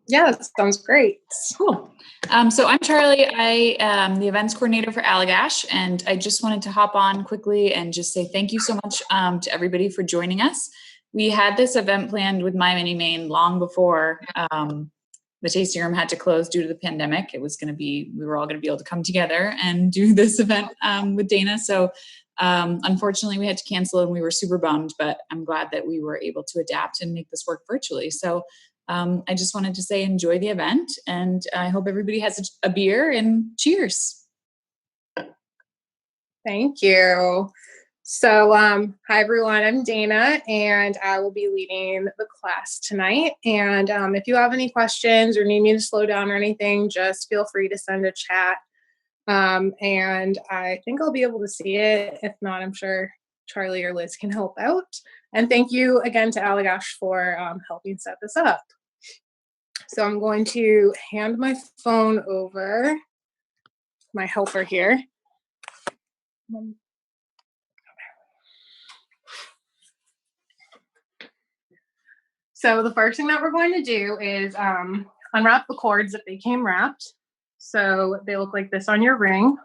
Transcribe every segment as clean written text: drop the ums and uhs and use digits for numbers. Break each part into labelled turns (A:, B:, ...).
A: Yeah, that sounds great.
B: Cool. So I'm Charlie. I am the events coordinator for Allagash, and I just wanted to hop on quickly and just say thank you so much to everybody for joining us. We had this event planned with My Mini Maine long before the tasting room had to close due to the pandemic. It was going to be, we were all going to be able to come together and do this event with Dana. So unfortunately, we had to cancel and we were super bummed, but I'm glad that we were able to adapt and make this work virtually. So I just wanted to say enjoy the event, and I hope everybody has a beer, and cheers.
A: Thank you. So, hi everyone, I'm Dana, and I will be leading the class tonight. And if you have any questions or need me to slow down or anything, just feel free to send a chat. And I think I'll be able to see it. If not, I'm sure Charlie or Liz can help out. And thank you again to Allagash for helping set this up. So I'm going to hand my phone over, my helper here. So the first thing that we're going to do is unwrap the cords if they came wrapped. So they look like this on your ring.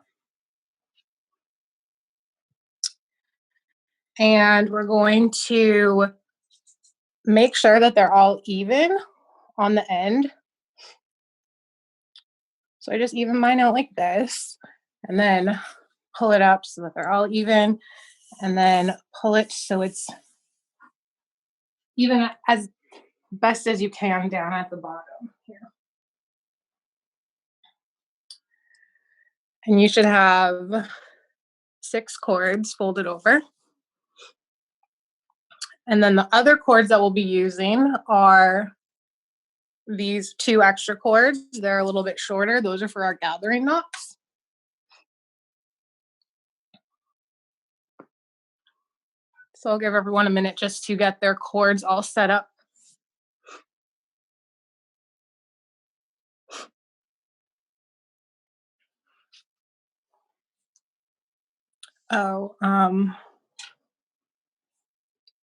A: And we're going to make sure that they're all even on the end. So I just even mine out like this, and then pull it up so that they're all even, and then pull it so it's even as best as you can down at the bottom here. And you should have 6 cords folded over. And then the other cords that we'll be using are these 2 extra cords. They're a little bit shorter. Those are for our gathering knots. So I'll give everyone a minute just to get their cords all set up.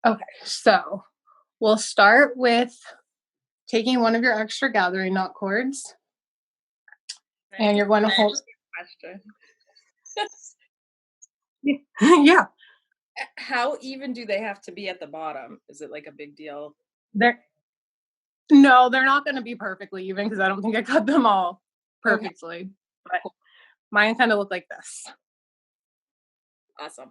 A: Okay, so we'll start with taking one of your extra gathering knot cords, and you're going to hold. Yeah.
C: How even do they have to be at the bottom? Is it like a big deal?
A: No, they're not going to be perfectly even because I don't think I cut them all perfectly. Okay. But mine kind of look like this.
C: Awesome.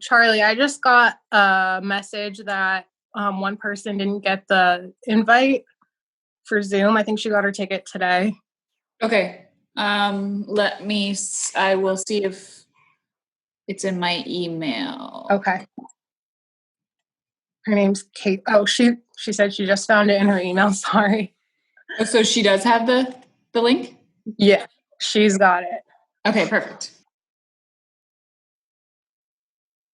A: Charlie, I just got a message that one person didn't get the invite for Zoom. I think she got her ticket today.
B: Okay. I will see if it's in my email.
A: Okay. Her name's Kate. Oh, she said she just found it in her email. Sorry.
B: Oh, so she does have the link?
A: Yeah, she's got it.
B: Okay, perfect.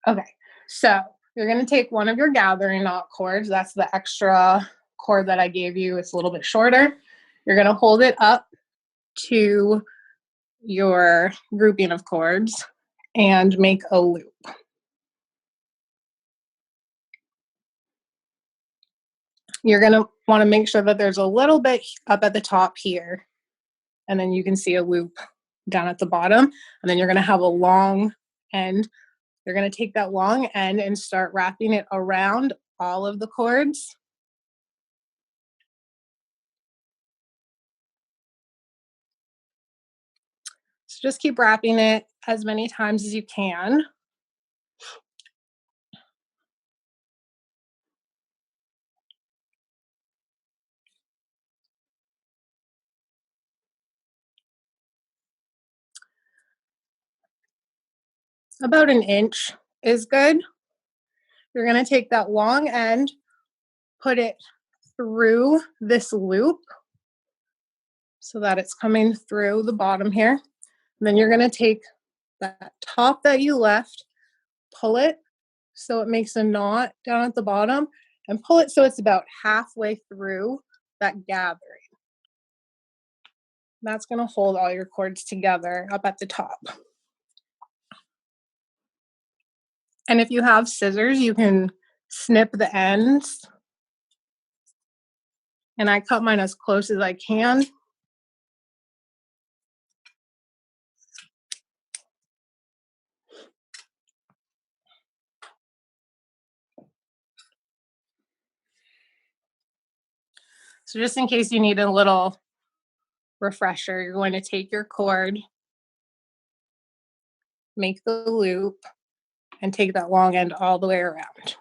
A: Okay, so you're going to take one of your gathering knot cords. That's the extra cord that I gave you. It's a little bit shorter. You're going to hold it up to your grouping of cords and make a loop. You're going to want to make sure that there's a little bit up at the top here, and then you can see a loop down at the bottom, and then you're going to have a long end. You're going to take that long end and start wrapping it around all of the cords. So just keep wrapping it as many times as you can. About an inch is good. You're going to take that long end, put it through this loop so that it's coming through the bottom here. And then you're going to take that top that you left, pull it so it makes a knot down at the bottom, and pull it so it's about halfway through that gathering. That's going to hold all your cords together up at the top. And if you have scissors, you can snip the ends. And I cut mine as close as I can. So just in case you need a little refresher, you're going to take your cord, make the loop, and take that long end all the way around.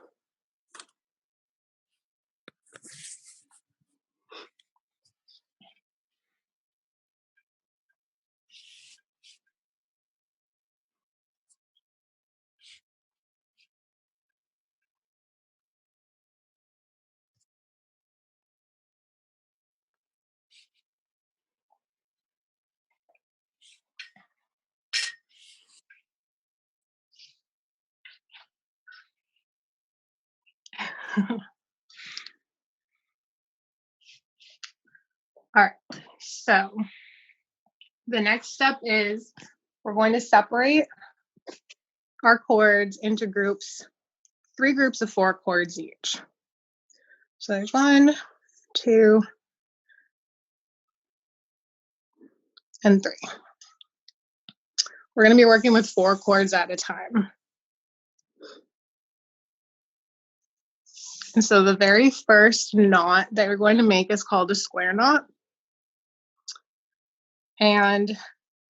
A: All right, so the next step is we're going to separate our chords into groups, 3 groups of 4 chords each. So there's 1, 2, and 3. We're going to be working with 4 chords at a time. And so the very first knot that you're going to make is called a square knot. And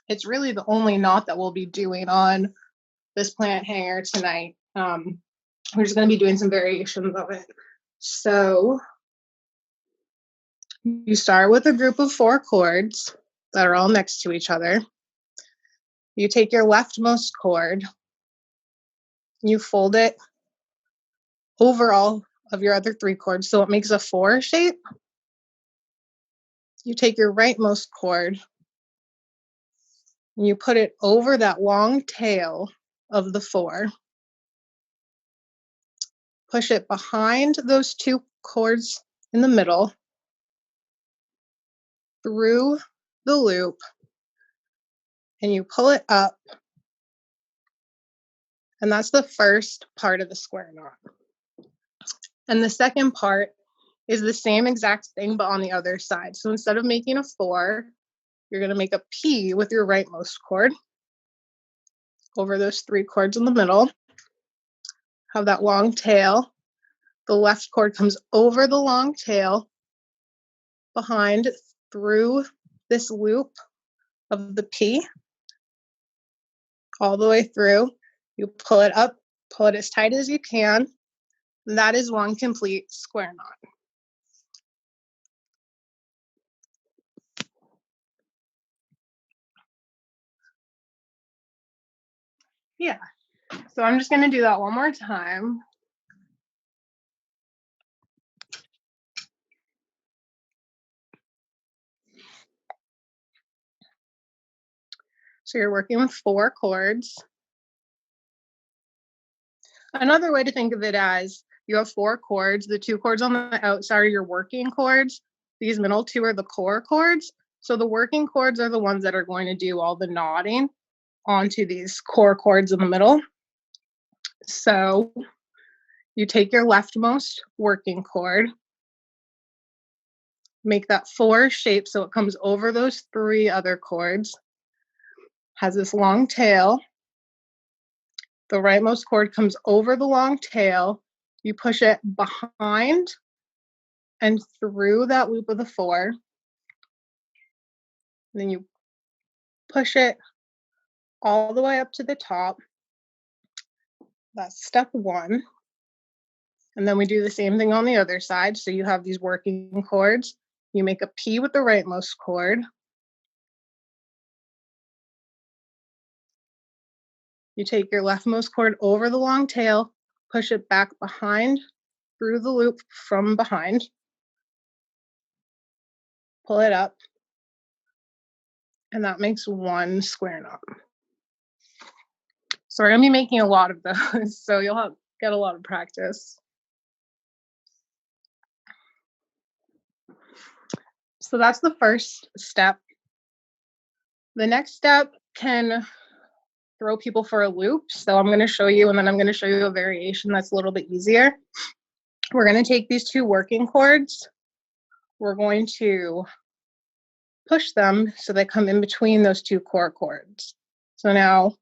A: it's really the only knot that we'll be doing on this plant hanger tonight. We're just going to be doing some variations of it. So you start with a group of 4 chords that are all next to each other. You take your leftmost chord, you fold it over all of your other 3 chords, so it makes a 4 shape. You take your rightmost chord, and you put it over that long tail of the 4. Push it behind those 2 chords in the middle, through the loop, and you pull it up. And that's the first part of the square knot. And the second part is the same exact thing, but on the other side. So instead of making a 4, you're going to make a P with your rightmost chord over those 3 chords in the middle. Have that long tail. The left chord comes over the long tail, behind, through this loop of the P, all the way through. You pull it up, pull it as tight as you can. That is one complete square knot. Yeah, so I'm just going to do that one more time. So you're working with 4 chords. Another way to think of it as you have 4 chords. The 2 chords on the outside are your working chords. These middle 2 are the core chords. So the working chords are the ones that are going to do all the knotting onto these core chords in the middle. So you take your leftmost working chord, make that 4 shape so it comes over those 3 other chords, has this long tail. The rightmost chord comes over the long tail. You push it behind and through that loop of the 4. And then you push it all the way up to the top. That's step 1. And then we do the same thing on the other side. So you have these working chords. You make a P with the rightmost chord. You take your leftmost chord over the long tail, push it back behind through the loop from behind. Pull it up. And that makes 1 square knot. So we're going to be making a lot of those. So you'll get a lot of practice. So that's the first step. The next step can throw people for a loop. So I'm going to show you, and then I'm going to show you a variation that's a little bit easier. We're going to take these two working chords. We're going to push them so they come in between those two core chords. So now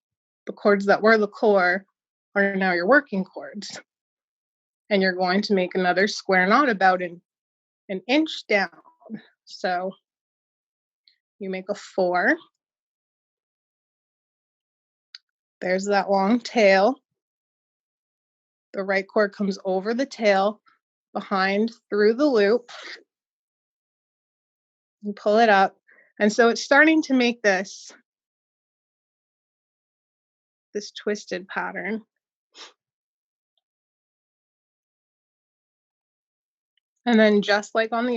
A: the chords that were the core are now your working chords. And you're going to make another square knot about an inch down. So you make a 4. There's that long tail. The right cord comes over the tail, behind through the loop. You pull it up. And so it's starting to make this twisted pattern. And then just like on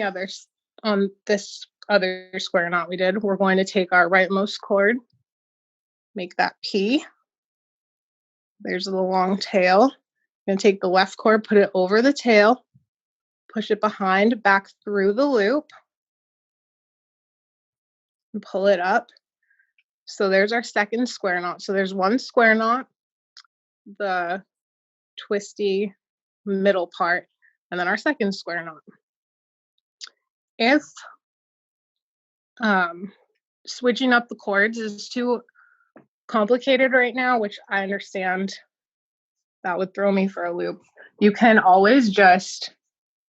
A: this other square knot we did, we're going to take our rightmost cord, make that P. There's the long tail. I'm going to take the left cord, put it over the tail, push it behind, back through the loop, and pull it up. So there's our second square knot. So there's one square knot, the twisty middle part, and then our second square knot. If switching up the chords is too complicated right now, which I understand that would throw me for a loop, you can always just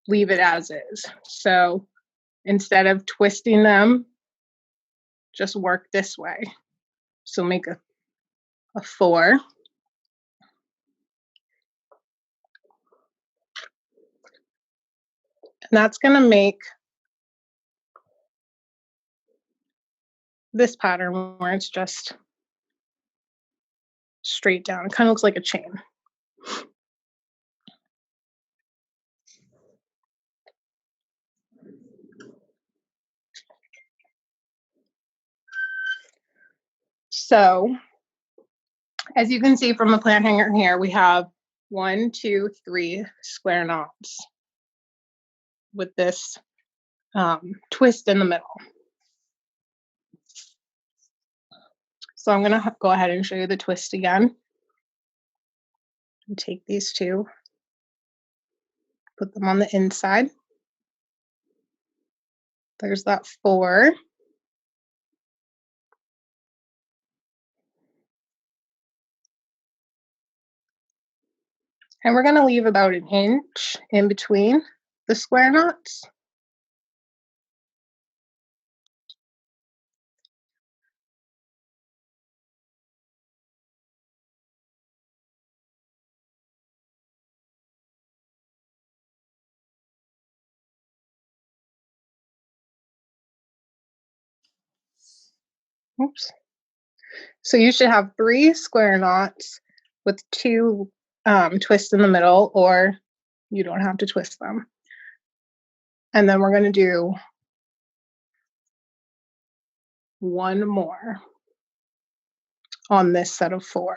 A: leave it as is. So instead of twisting them, just work this way. So make a 4. And that's going to make this pattern where it's just straight down. It kind of looks like a chain. So as you can see from the plant hanger here, we have 1, 2, 3 square knots with this twist in the middle. So I'm going to go ahead and show you the twist again. And take these two, put them on the inside. There's that 4. And we're going to leave about an inch in between the square knots. Oops. So you should have 3 square knots with 2 twists in the middle, or you don't have to twist them. And then we're going to do 1 more on this set of 4.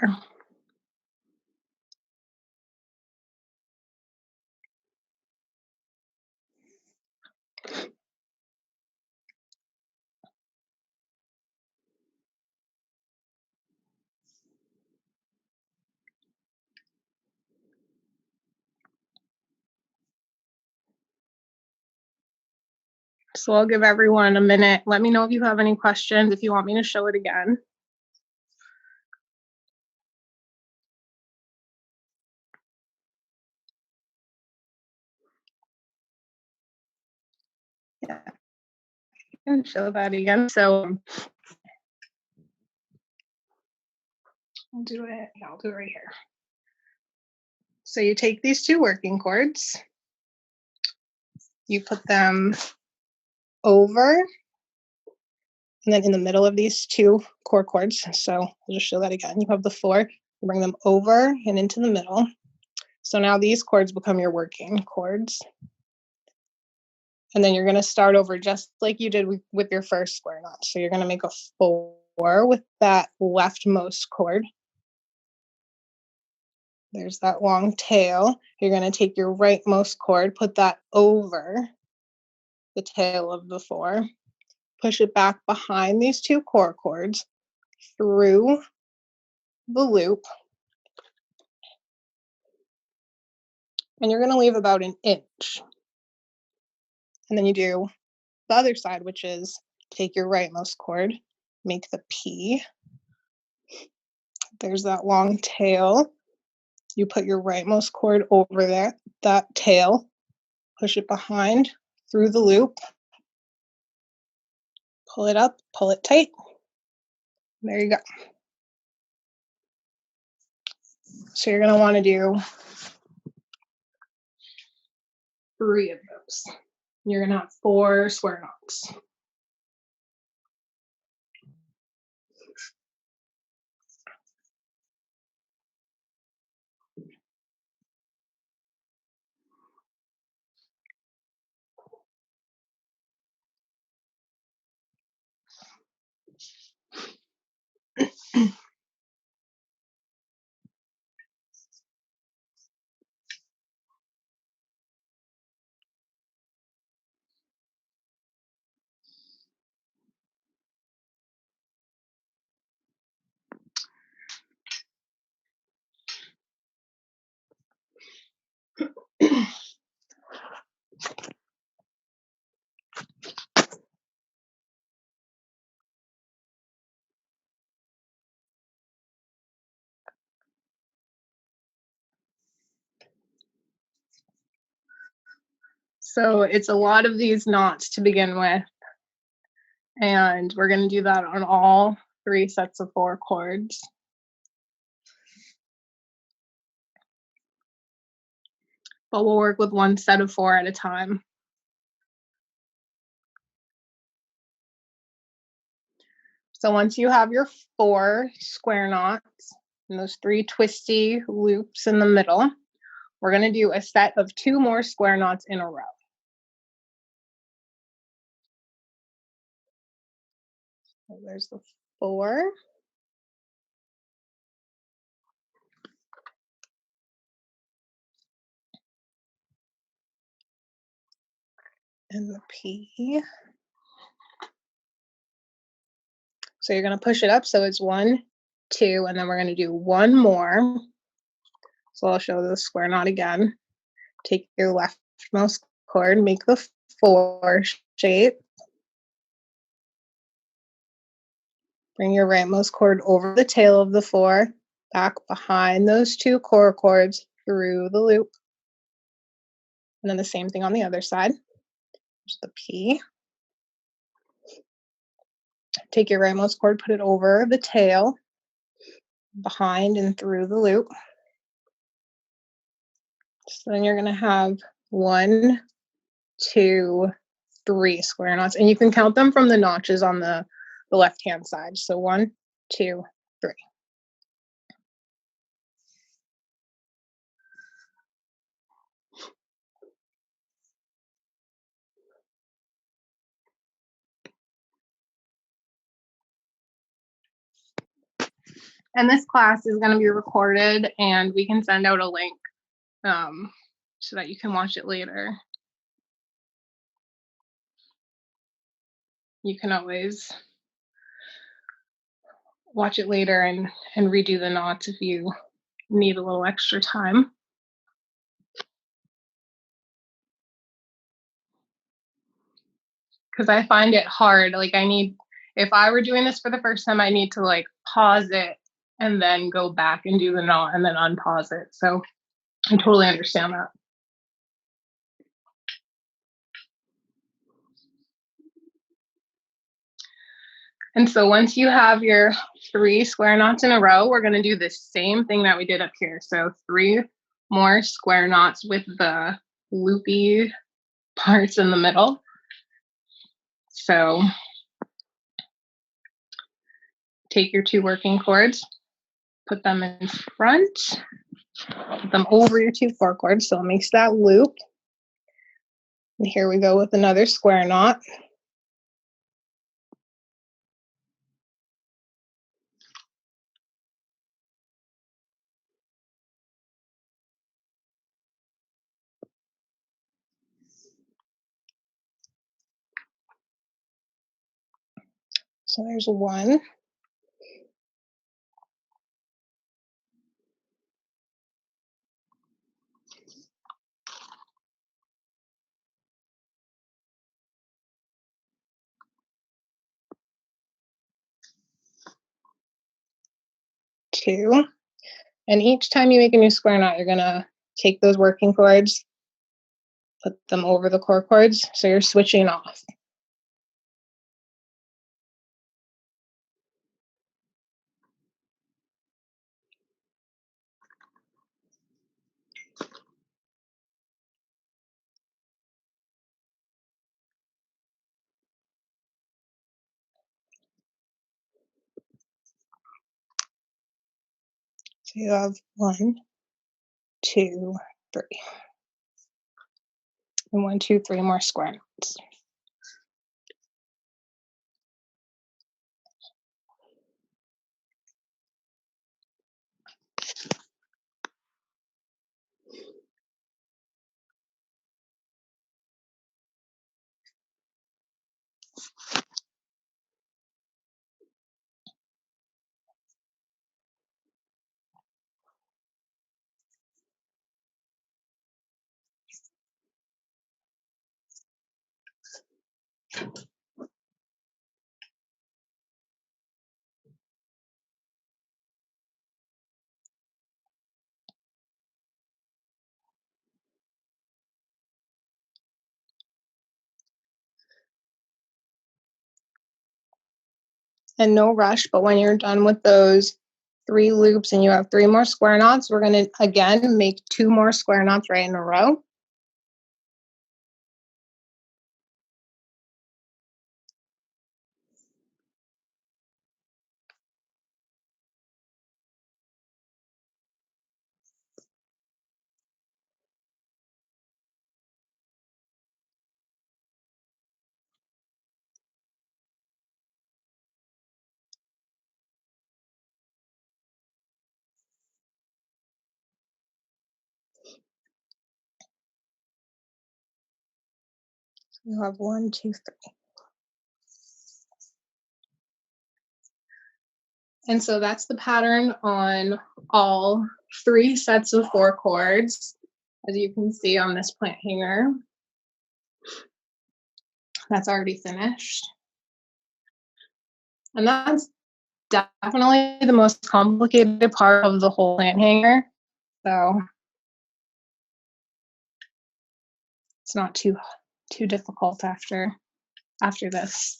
A: So I'll give everyone a minute. Let me know if you have any questions, if you want me to show it again. Yeah, I can show that again. So I'll do it. Yeah, I'll do it right here. So you take these 2 working chords, you put them over, and then in the middle of these 2 core chords. So I'll just show that again. You have the 4, you bring them over and into the middle. So now these chords become your working chords. And then you're going to start over just like you did with your first square knot. So you're going to make a 4 with that leftmost chord. There's that long tail. You're going to take your rightmost chord, put that over the tail of the 4, push it back behind these 2 core chords, through the loop. And you're going to leave about an inch. And then you do the other side, which is take your rightmost cord, make the P. There's that long tail. You put your rightmost cord over that tail, push it behind through the loop, pull it up, pull it tight. There you go. So you're going to want to do 3 of those. You're going to have 4 square knots. So it's a lot of these knots to begin with. And we're going to do that on all 3 sets of 4 cords. But we'll work with 1 set of 4 at a time. So once you have your 4 square knots and those 3 twisty loops in the middle, we're going to do a set of 2 more square knots in a row. So there's the 4. And the P. So you're going to push it up. So it's 1, 2, and then we're going to do 1 more. So I'll show the square knot again. Take your leftmost cord, make the 4 shape. Bring your rightmost cord over the tail of the 4, back behind those 2 core cords through the loop. And then the same thing on the other side. There's the P. Take your rightmost cord, put it over the tail, behind and through the loop. So then you're going to have 1, 2, 3 square knots. And you can count them from the notches on the left-hand side. So 1, 2, 3. And this class is going to be recorded, and we can send out a link so that you can watch it later. You can always watch it later and redo the knots if you need a little extra time. Because I find it hard. Like if I were doing this for the first time, I need to like pause it and then go back and do the knot and then unpause it. So I totally understand that. And so once you have your 3 square knots in a row, we're going to do the same thing that we did up here. So 3 more square knots with the loopy parts in the middle. So take your 2 working cords, put them in front, put them over your 2 core cords, so it makes that loop. And here we go with another square knot. So there's 1. 2. And each time you make a new square knot, you're going to take those working chords, put them over the core chords, so you're switching off. So you have 1, 2, 3. And 1, 2, 3 more square knots. And no rush, but when you're done with those 3 loops and you have 3 more square knots, we're going to again make 2 more square knots right in a row. You have 1, 2, 3. And so that's the pattern on all 3 sets of 4 chords, as you can see on this plant hanger. That's already finished. And that's definitely the most complicated part of the whole plant hanger. So it's not too difficult after this.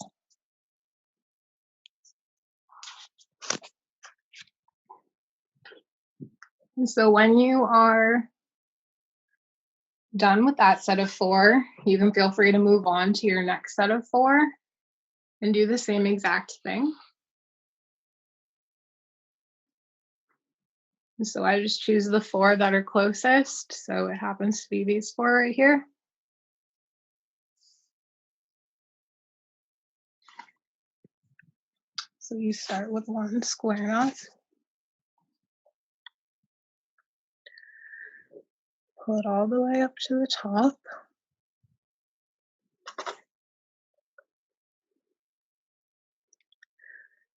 A: And so when you are done with that set of 4, you can feel free to move on to your next set of 4 and do the same exact thing. And so I just choose the 4 that are closest. So it happens to be these 4 right here. So you start with 1 square knot. Pull it all the way up to the top.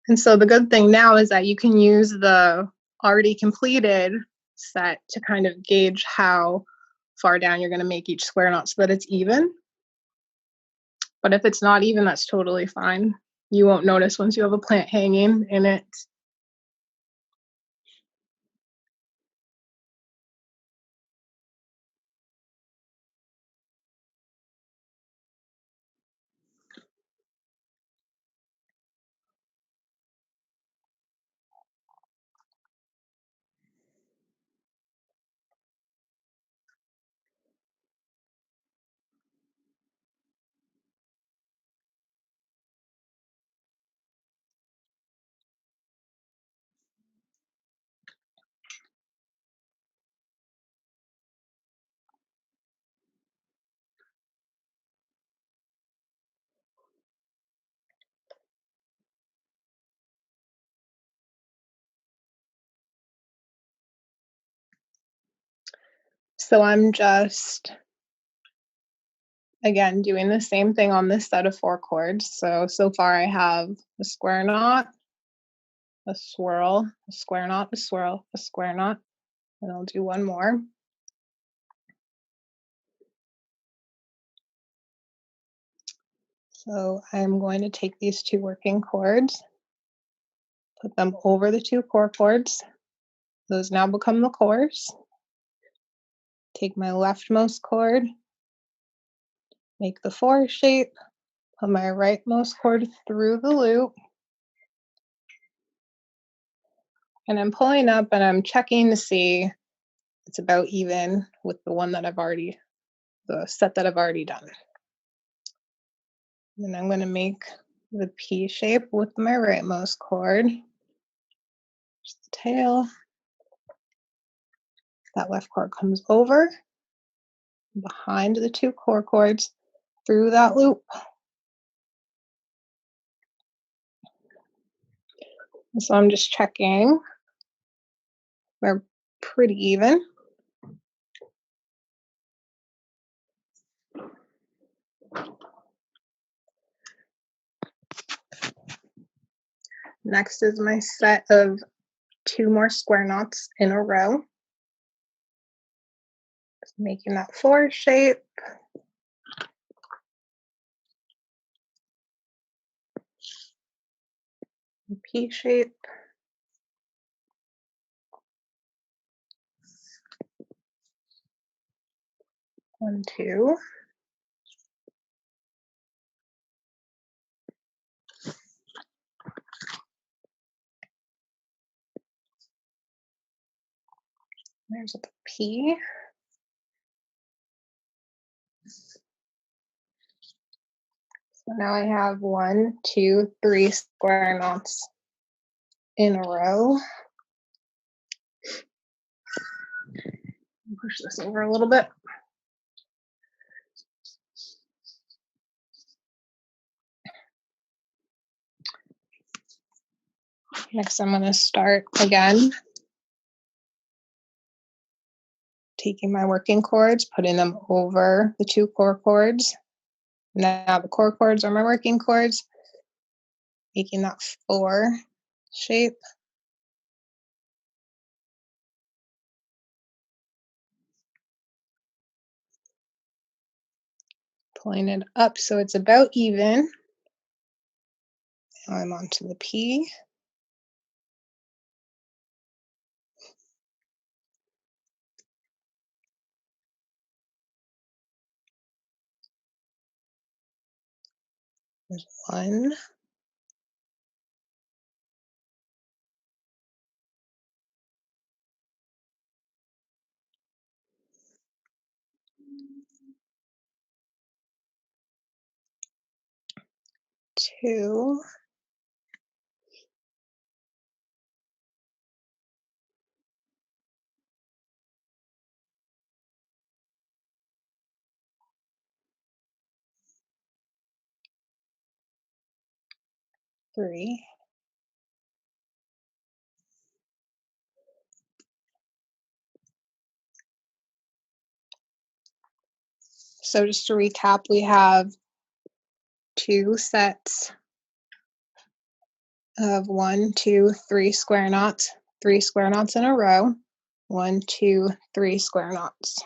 A: And so the good thing now is that you can use the already completed set to kind of gauge how far down you're going to make each square knot so that it's even. But if it's not even, that's totally fine. You won't notice once you have a plant hanging in it. So I'm just, again, doing the same thing on this set of 4 chords. So far I have a square knot, a swirl, a square knot, a swirl, a square knot, and I'll do 1 more. So I'm going to take these 2 working chords, Put them over the 2 core chords. Those now become the cores. Take my leftmost chord, make the 4 shape, put my rightmost chord through the loop, and I'm pulling up and I'm checking to see it's about even with the one that the set that I've already done. Then I'm going to make the P shape with my rightmost chord. Just the tail. That left chord comes over, behind the 2 core chords, through that loop. So I'm just checking. We're pretty even. Next is my set of 2 more square knots in a row. Just making that 4 shape. P shape. 1, 2. There's the P. So now I have 1, 2, 3 square knots in a row. Push this over a little bit. Next, I'm going to start again, taking my working chords, putting them over the 2 core chords. Now the core chords are my working chords, making that 4 shape. Pulling it up so it's about even. Now I'm onto the P. There's 1. 2. 3. So just to recap, we have 2 sets of 1, 2, 3 square knots, 3 square knots in a row, 1, 2, 3 square knots.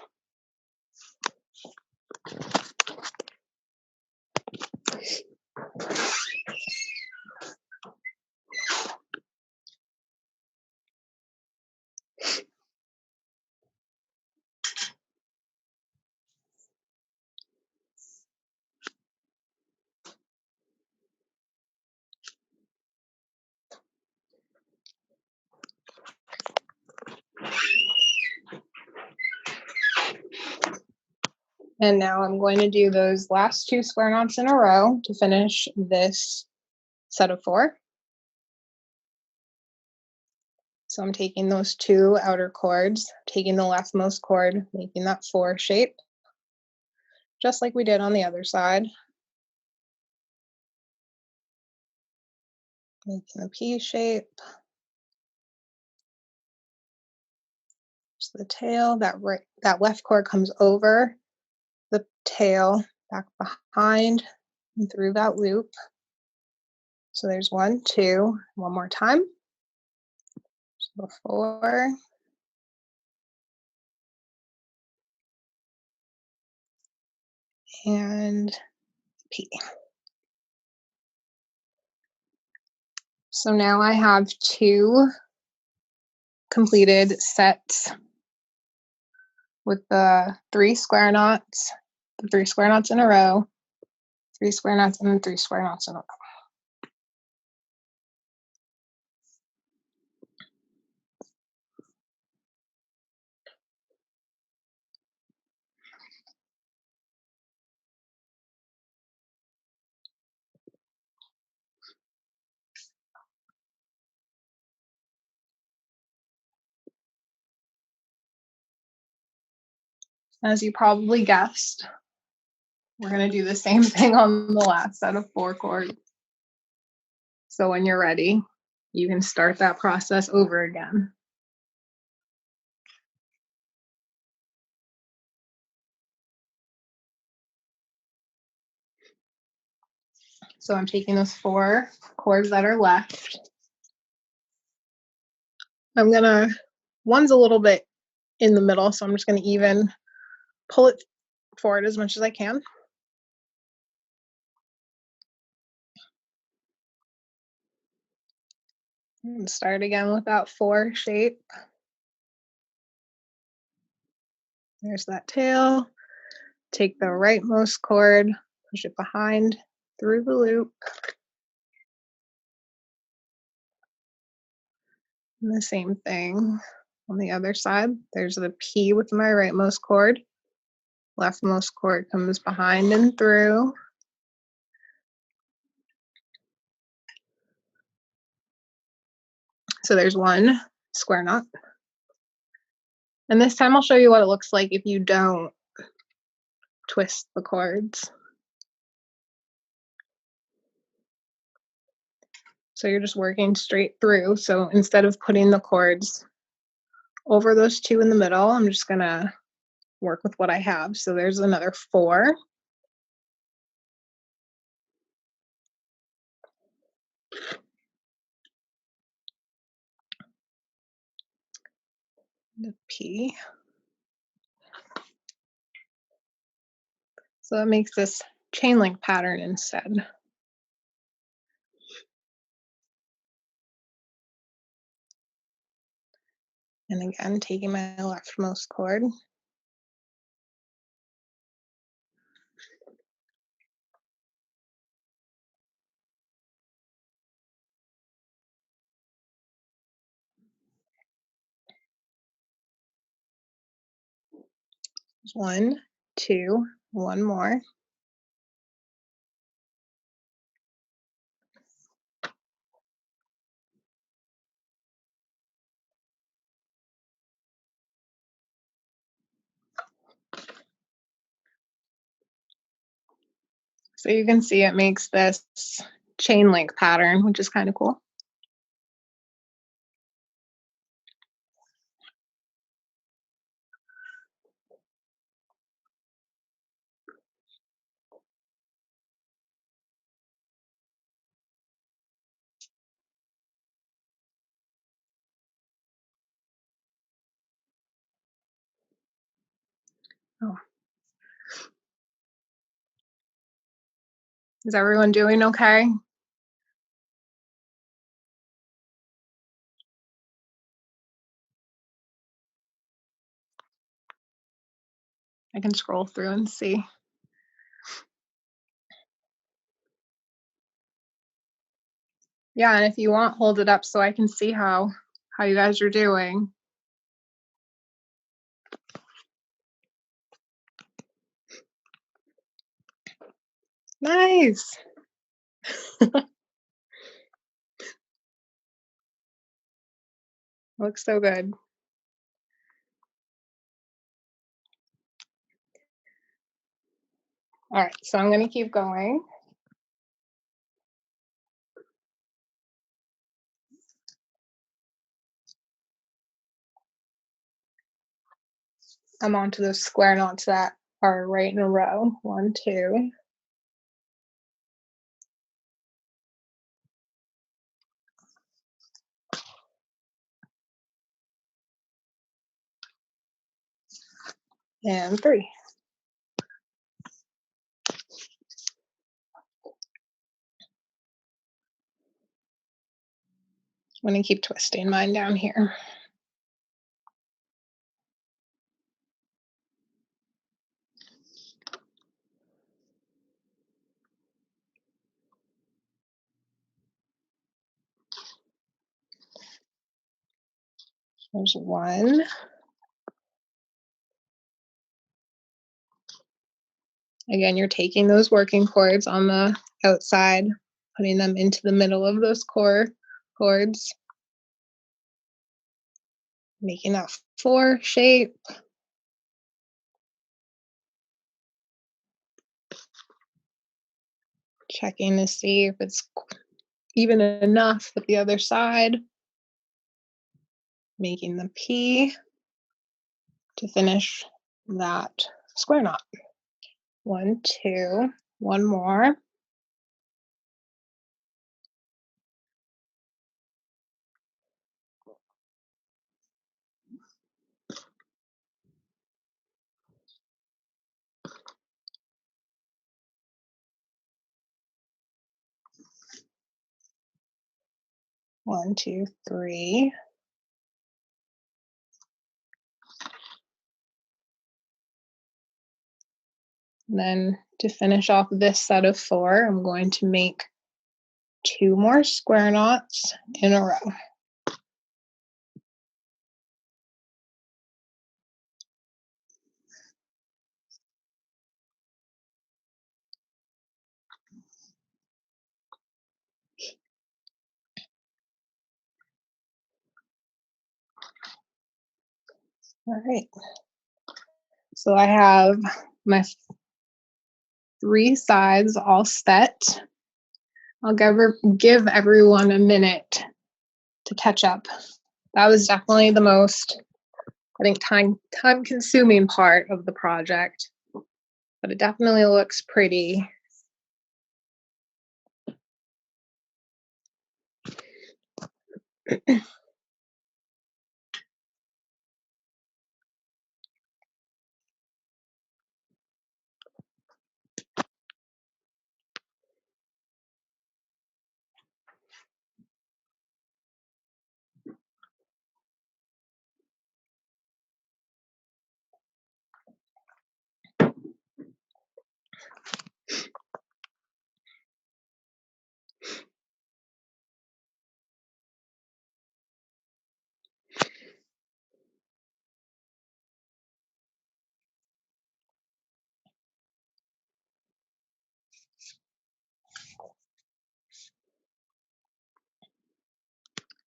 A: And now I'm going to do those last 2 square knots in a row to finish this set of 4. So I'm taking those 2 outer chords, taking the leftmost chord, making that 4 shape, just like we did on the other side. Making a P shape. Just the tail, that left chord comes over the tail, back behind and through that loop. So there's 1, 2, one more time. So 4. And P. So now I have 2 completed sets with the 3 square knots, the 3 square knots in a row, 3 square knots, and then 3 square knots in a row. As you probably guessed, we're going to do the same thing on the last set of 4 cords. So when you're ready, you can start that process over again. So I'm taking those 4 cords that are left. One's a little bit in the middle, so I'm just going to even pull it forward as much as I can. And start again with that 4 shape. There's that tail. Take the rightmost cord, push it behind through the loop. And the same thing on the other side. There's the P with my rightmost cord. Leftmost cord comes behind and through. So there's 1 square knot. And this time I'll show you what it looks like if you don't twist the cords. So you're just working straight through. So instead of putting the cords over those 2 in the middle, I'm just gonna work with what I have. So there's another 4. The P. So that makes this chain link pattern instead. And again, taking my leftmost cord. There's 1, 2, 1 more. So you can see it makes this chain link pattern, which is kind of cool. Oh. Is everyone doing okay? I can scroll through and see. Yeah, and if you want, hold it up so I can see how you guys are doing. Nice. Looks so good. All right, so I'm going to keep going. I'm onto those square knots that are right in a row. 1, 2. And 3. I'm going to keep twisting mine down here. There's one. Again, you're taking those working chords on the outside, putting them into the middle of those chords, making that 4 shape. Checking to see if it's even enough with the other side. Making the P to finish that square knot. 1, 2, one more. One, two, three. And then to finish off this set of 4, I'm going to make 2 more square knots in a row. All right. So I have my 3 sides all set. I'll give everyone a minute to catch up. That was definitely the most, I think, time consuming part of the project, but it definitely looks pretty.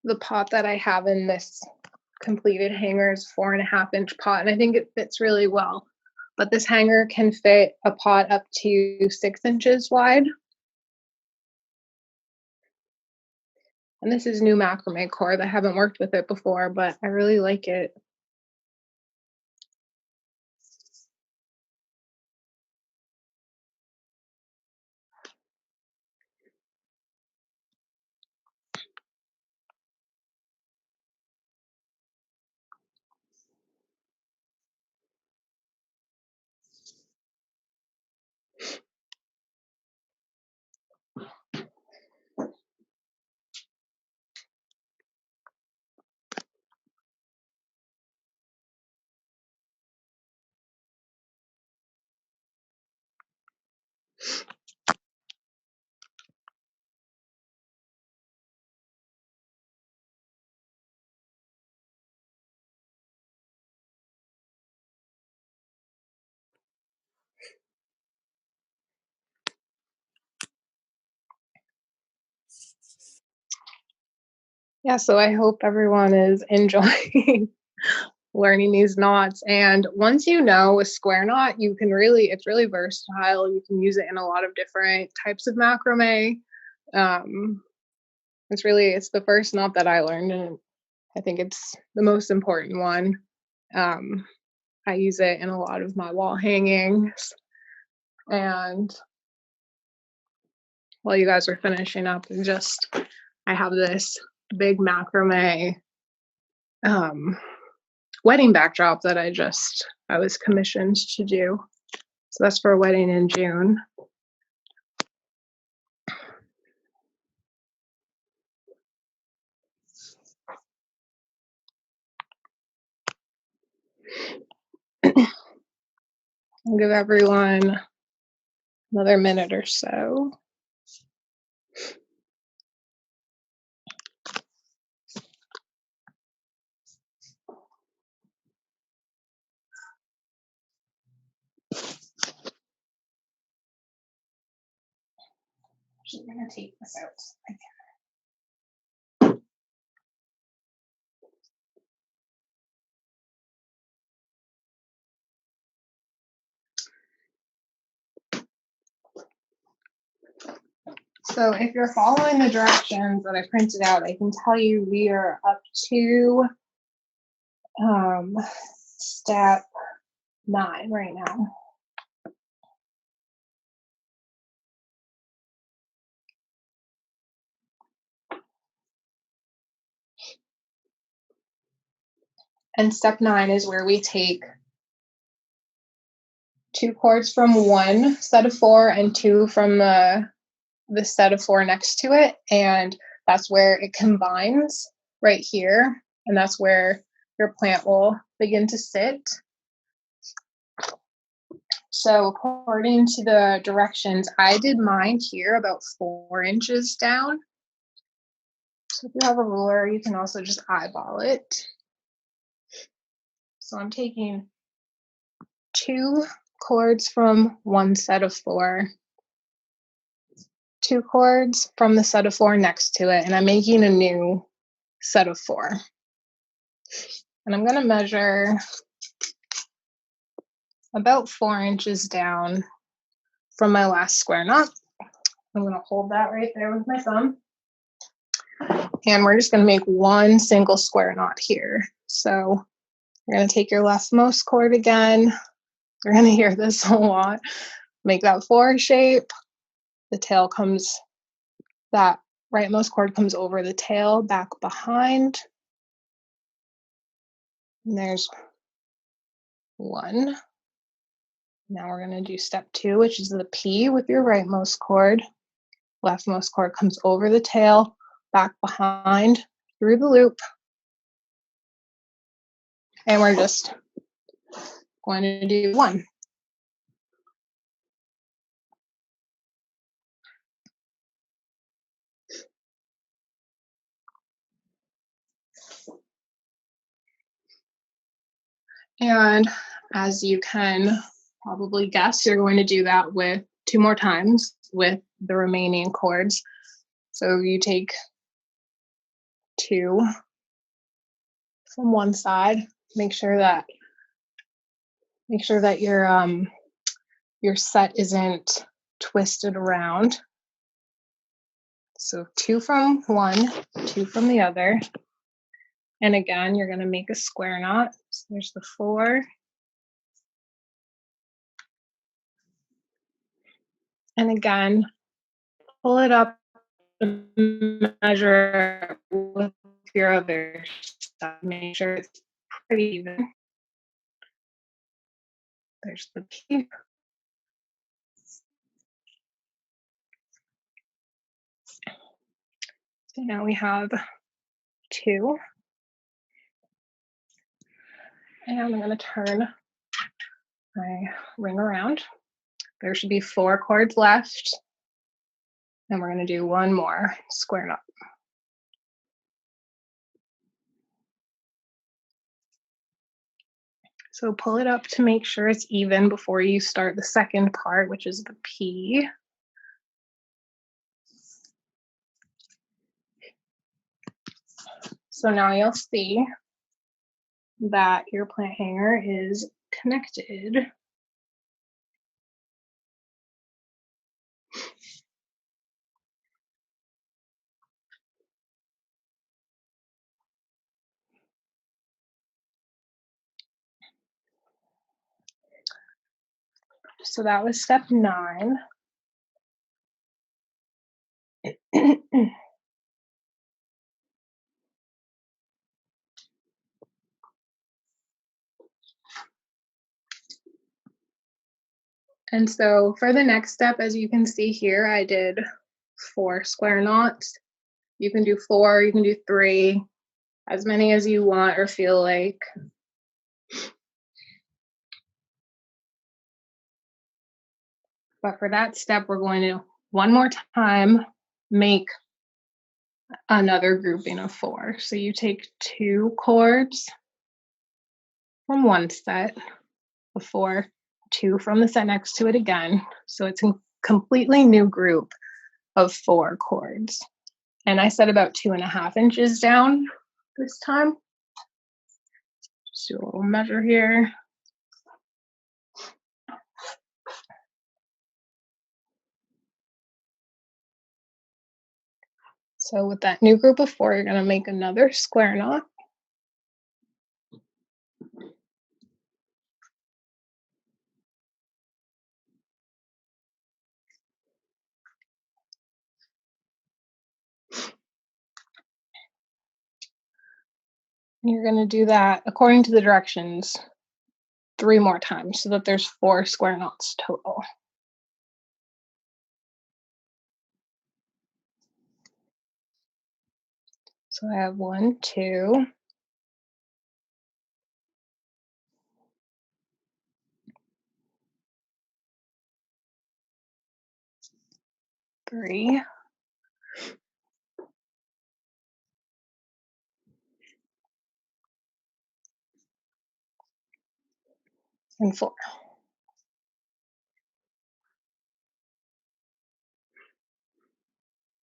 A: The pot that I have in this completed hanger is 4.5-inch pot, and I think it fits really well. But this hanger can fit a pot up to 6 inches wide. And this is new macrame cord. I haven't worked with it before, but I really like it. Yeah, so I hope everyone is enjoying learning these knots. And once you know a square knot, you can really, it's really versatile. You can use it in a lot of different types of macrame. It's the first knot that I learned, and I think it's the most important one. I use it in a lot of my wall hangings. And while you guys are finishing up, I have this big macrame wedding backdrop that I was commissioned to do. So that's for a wedding in June. I'll give everyone another minute or so. I'm going to take this out. So if you're following the directions that I printed out, I can tell you we are up to step 9 right now. And step 9 is where we take 2 chords from one set of 4 and 2 from the set of 4 next to it, and that's where it combines right here, and that's where your plant will begin to sit. So according to the directions, I did mine here about 4 inches down. So if you have a ruler, you can also just eyeball it. So I'm taking 2 chords from one set of 4, 2 chords from the set of 4 next to it, and I'm making a new set of 4. And I'm going to measure about 4 inches down from my last square knot. I'm going to hold that right there with my thumb. And we're just going to make one single square knot here. So you're going to take your leftmost cord again. You're going to hear this a lot. Make that 4 shape. The tail comes, that rightmost cord comes over the tail, back behind. And there's 1. Now we're going to do step 2, which is the P with your rightmost cord. Leftmost cord comes over the tail, back behind, through the loop. And we're just going to do 1. And as you can probably guess, you're going to do that with 2 more times with the remaining chords. So you take 2 from one side, make sure that your set isn't twisted around. So 2 from one, 2 from the other. And again, you're going to make a square knot. So there's the 4. And again, pull it up and measure with your other side. Make sure it's pretty even. There's the P. So now we have 2. And I'm going to turn my ring around. There should be 4 chords left. And we're going to do 1 more square knot. So pull it up to make sure it's even before you start the second part, which is the P. So now you'll see that your plant hanger is connected. So that was step 9. And so for the next step, as you can see here, I did 4 square knots. You can do 4, you can do 3, as many as you want or feel like. But for that step, we're going to, one more time, make another grouping of 4. So you take 2 chords from one set of 4, 2 from the set next to it again. So it's a completely new group of 4 chords. And I set about 2.5 inches down this time. Just do a little measure here. So with that new group of 4, you're going to make another square knot. And you're going to do that according to the directions 3 more times so that there's 4 square knots total. So I have 1, 2, 3, and 4.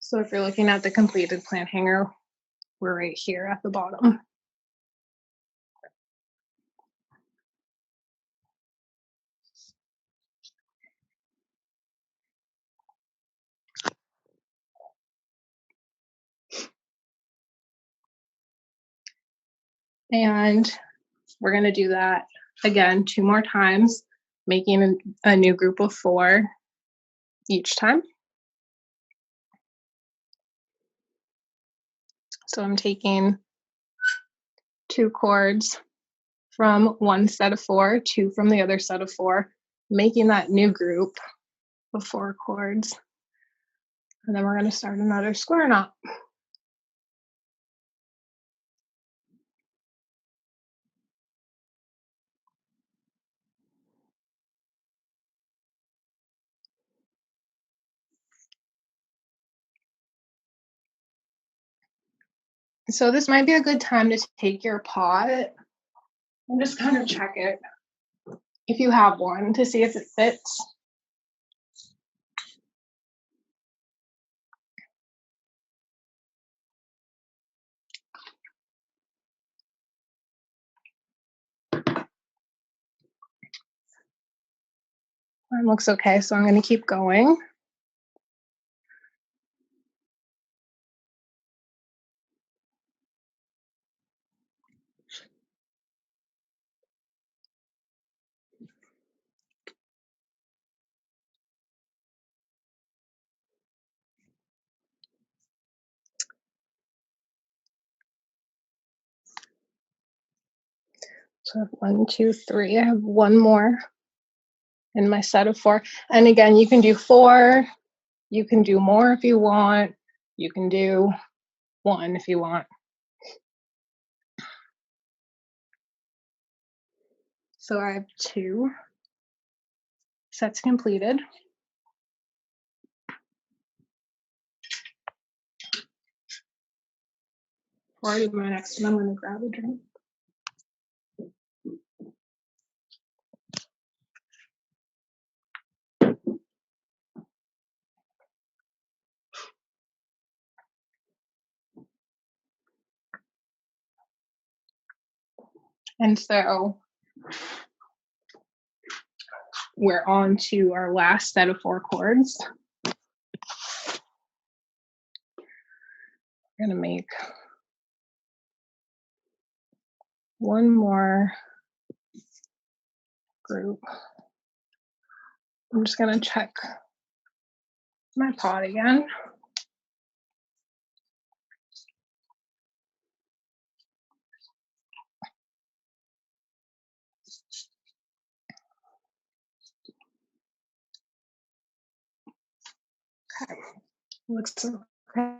A: So if you're looking at the completed plant hanger, we're right here at the bottom. And we're going to do that again 2 more times, making a new group of 4 each time. So I'm taking 2 chords from one set of 4, 2 from the other set of 4, making that new group of 4 chords. And then we're going to start another square knot. So this might be a good time to take your pot and just kind of check it, if you have one, to see if it fits. Mine looks okay, so I'm going to keep going. So I have 1, 2, 3. I have 1 more in my set of 4. And again, you can do 4. You can do more if you want. You can do 1 if you want. So I have 2 sets completed. Before I do my next one, I'm going to grab a drink. And so we're on to our last set of 4 chords. We're going to make 1 more group. I'm just going to check my pot again. Okay, looks okay.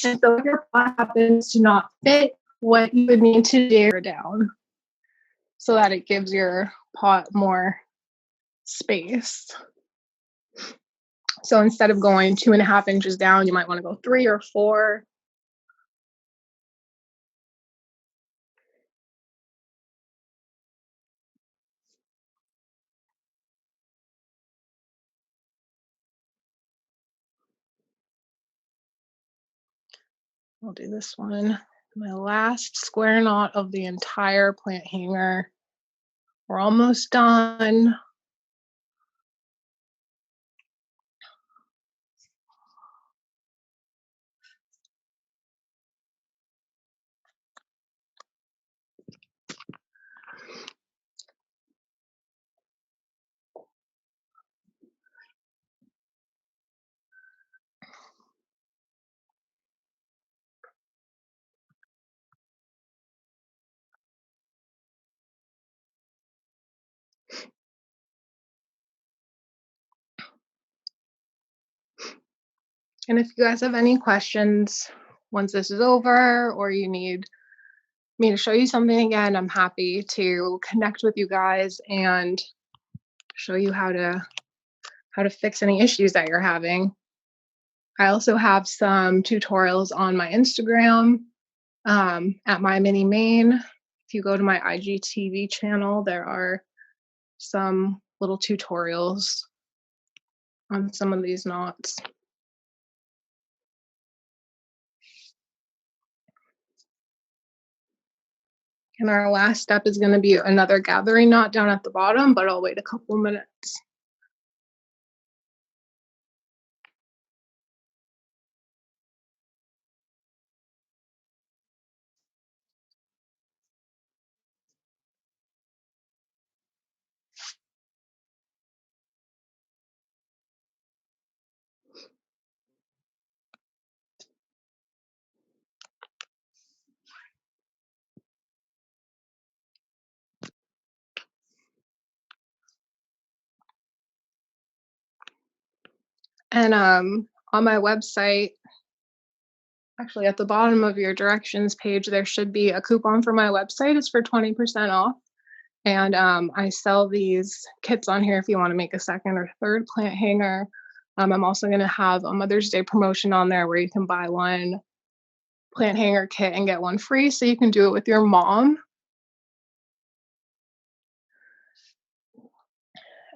A: And so if your pot happens to not fit what you would need to do down so that it gives your pot more space. So instead of going 2.5 inches down, you might want to go 3 or 4. I'll do this one. My last square knot of the entire plant hanger. We're almost done. And if you guys have any questions once this is over, or you need me to show you something again, I'm happy to connect with you guys and show you how to fix any issues that you're having. I also have some tutorials on my Instagram at my mini Maine. If you go to my IGTV channel, there are some little tutorials on some of these knots. And our last step is going to be another gathering knot down at the bottom, but I'll wait a couple minutes. And on my website, actually at the bottom of your directions page, there should be a coupon for my website. It's for 20% off. And I sell these kits on here if you want to make a second or third plant hanger. I'm also going to have a Mother's Day promotion on there where you can buy one plant hanger kit and get one free, so you can do it with your mom.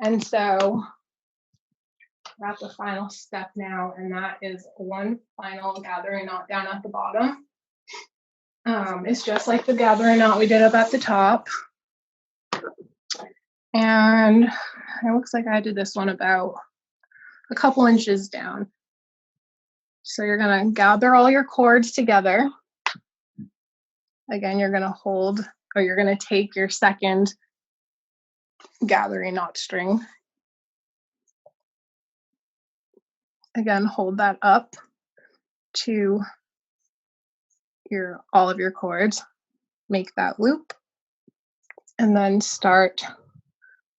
A: And so we're at the final step now, and that is one final gathering knot down at the bottom. It's just like the gathering knot we did up at the top. And it looks like I did this one about a couple inches down. So you're going to gather all your cords together. Again, you're going to hold, or you're going to take your second gathering knot string. Again, hold that up to all of your cords. Make that loop. And then start,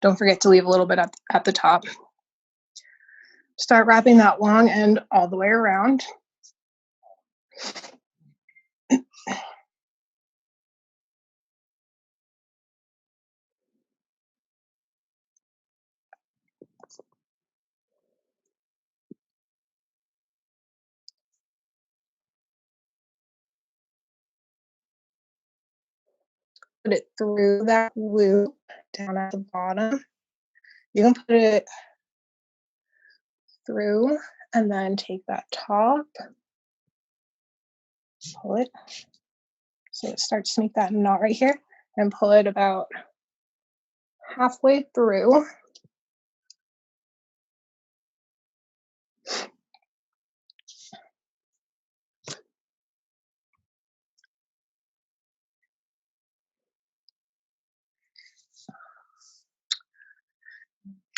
A: don't forget to leave a little bit at the top. Start wrapping that long end all the way around. Put it through that loop down at the bottom. You can put it through and then take that top, pull it. So it starts to make that knot right here, and pull it about halfway through.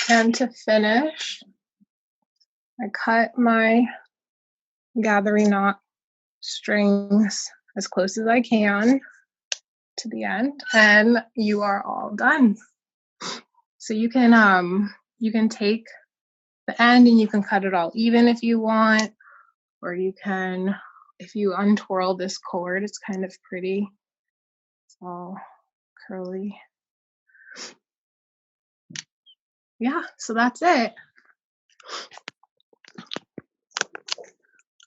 A: And to finish, I cut my gathering knot strings as close as I can to the end, and you are all done. So you can take the end and you can cut it all even if you want, or you can if you untwirl this cord, it's kind of pretty. It's all curly. Yeah, so that's it.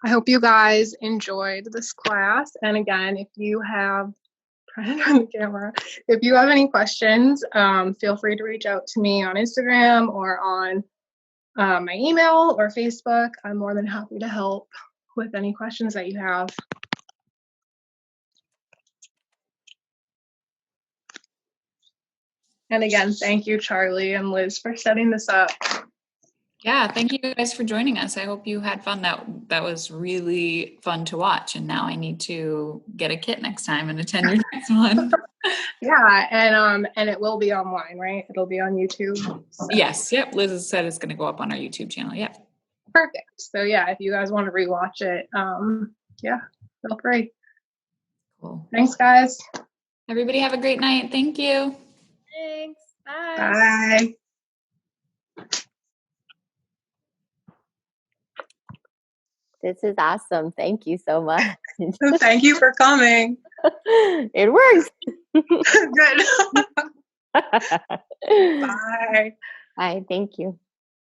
A: I hope you guys enjoyed this class. And again, if you have, trying to turn the camera, if you have any questions, feel free to reach out to me on Instagram or on my email or Facebook. I'm more than happy to help with any questions that you have. And again, thank you, Charlie and Liz, for setting this up.
B: Yeah, thank you guys for joining us. I hope you had fun. That was really fun to watch. And now I need to get a kit next time and attend your next one.
A: Yeah, and it will be online, right? It'll be on YouTube. So.
B: Yes, yep. Liz said it's going to go up on our YouTube channel. Yep.
A: Perfect. So yeah, if you guys want to rewatch it, yeah, feel free.
B: Cool.
A: Thanks, guys.
B: Everybody have a great night. Thank you.
C: Thanks. Bye.
A: Bye.
D: This is awesome. Thank you so much.
A: Thank you for coming.
D: It works.
A: Good. Bye.
D: Bye. Thank you.